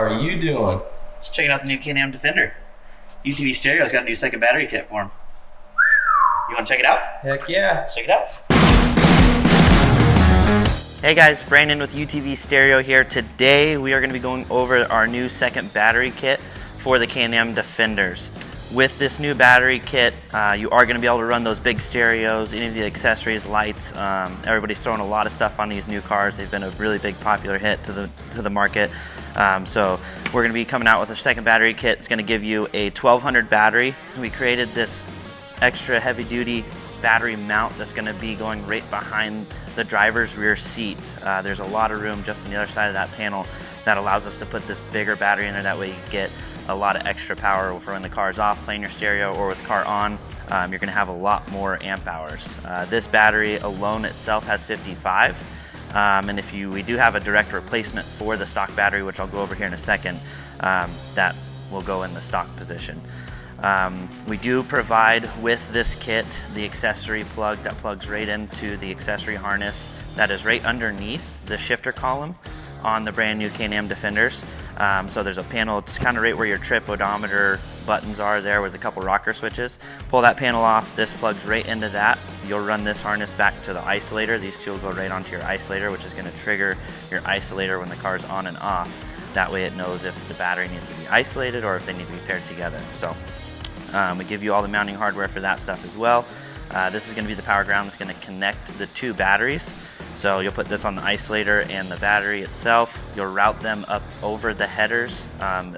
are you doing? Just checking out the new Can-Am Defender. UTV Stereo's got a new second battery kit for him. You want to check it out? Heck yeah. Let's check it out. Hey guys, Brandon with UTV Stereo here. Today we are going to be going over our new second battery kit for the Can-Am Defenders. With this new battery kit, you are going to be able to run those big stereos, any of the accessories, lights. Everybody's throwing a lot of stuff on these new cars. They've been a really big popular hit to the market. So we're going to be coming out with a second battery kit. It's going to give you a 1200 battery. We created this extra heavy duty battery mount that's going to be going right behind the driver's rear seat. There's a lot of room just on the other side of that panel that allows us to put this bigger battery in there. That way you get a lot of extra power for when the car's off playing your stereo, or with the car on. You're going to have a lot more amp hours. This battery alone itself has 55, and we do have a direct replacement for the stock battery, which I'll go over here in a second, that will go in the stock position. We do provide with this kit the accessory plug that plugs right into the accessory harness that is right underneath the shifter column on the brand new Can-Am Defenders. So there's a panel, it's kind of right where your trip odometer buttons are there with a couple rocker switches. Pull that panel off, this plugs right into that. You'll run this harness back to the isolator. These two will go right onto your isolator, which is going to trigger your isolator when the car's on and off. That way it knows if the battery needs to be isolated or if they need to be paired together. So we give you all the mounting hardware for that stuff as well. This is going to be the power ground that's going to connect the two batteries. So you'll put this on the isolator and the battery itself. You'll route them up over the headers,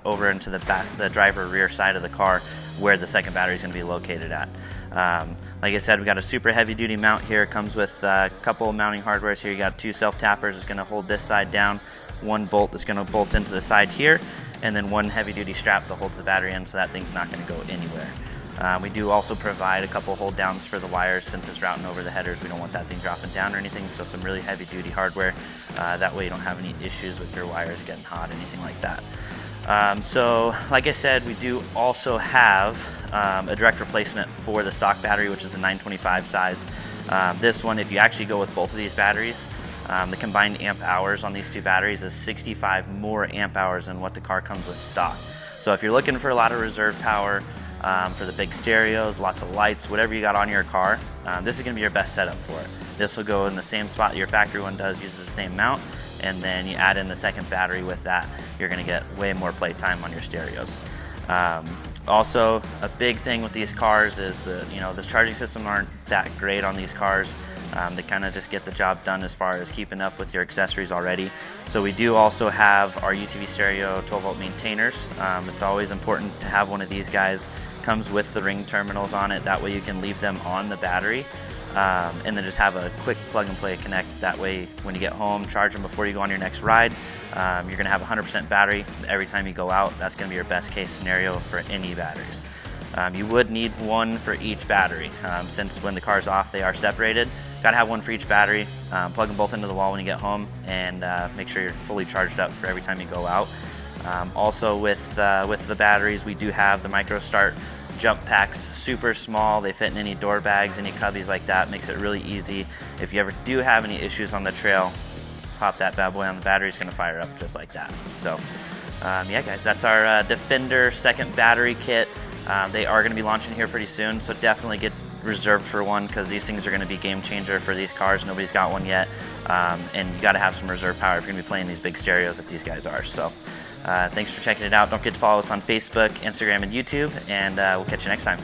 over into the driver rear side of the car where the second battery is going to be located at. Like I said, we got a super heavy duty mount here. It comes with a couple of mounting hardwares here. You got two self tappers. It's going to hold this side down. One bolt that's going to bolt into the side here, and then one heavy duty strap that holds the battery in, so that thing's not going to go anywhere. We do also provide a couple hold downs for the wires. Since it's routing over the headers, we don't want that thing dropping down or anything, so some really heavy duty hardware. That way you don't have any issues with your wires getting hot, anything like that. So like I said, we do also have a direct replacement for the stock battery, which is a 925 size. This one, if you actually go with both of these batteries, the combined amp hours on these two batteries is 65 more amp hours than what the car comes with stock. So if you're looking for a lot of reserve power, for the big stereos, lots of lights, whatever you got on your car, this is going to be your best setup for it. This will go in the same spot your factory one does, uses the same mount, and then you add in the second battery with that. You're going to get way more playtime on your stereos. Also, a big thing with these cars is the charging systems aren't that great on these cars. They kind of just get the job done as far as keeping up with your accessories already. So we do also have our UTV Stereo 12-volt maintainers. It's always important to have one of these guys. Comes with the ring terminals on it. That way you can leave them on the battery and then just have a quick plug and play connect. That way when you get home, charge them before you go on your next ride. You're going to have 100% battery every time you go out. That's going to be your best case scenario for any batteries. You would need one for each battery. Since when the car's off, they are separated. Got to have one for each battery. Plug them both into the wall when you get home, and make sure you're fully charged up for every time you go out. Also with the batteries, we do have the micro start jump packs, super small. They fit in any door bags, any cubbies like that. Makes it really easy. If you ever do have any issues on the trail, pop that bad boy on the battery. It's going to fire up just like that. So yeah guys, that's our Defender second battery kit. They are going to be launching here pretty soon, so definitely get reserved for one, because these things are going to be game changer for these cars. Nobody's got one yet, and you got to have some reserve power if you're going to be playing these big stereos that these guys are. So thanks for checking it out. Don't forget to follow us on Facebook, Instagram, and YouTube, and we'll catch you next time.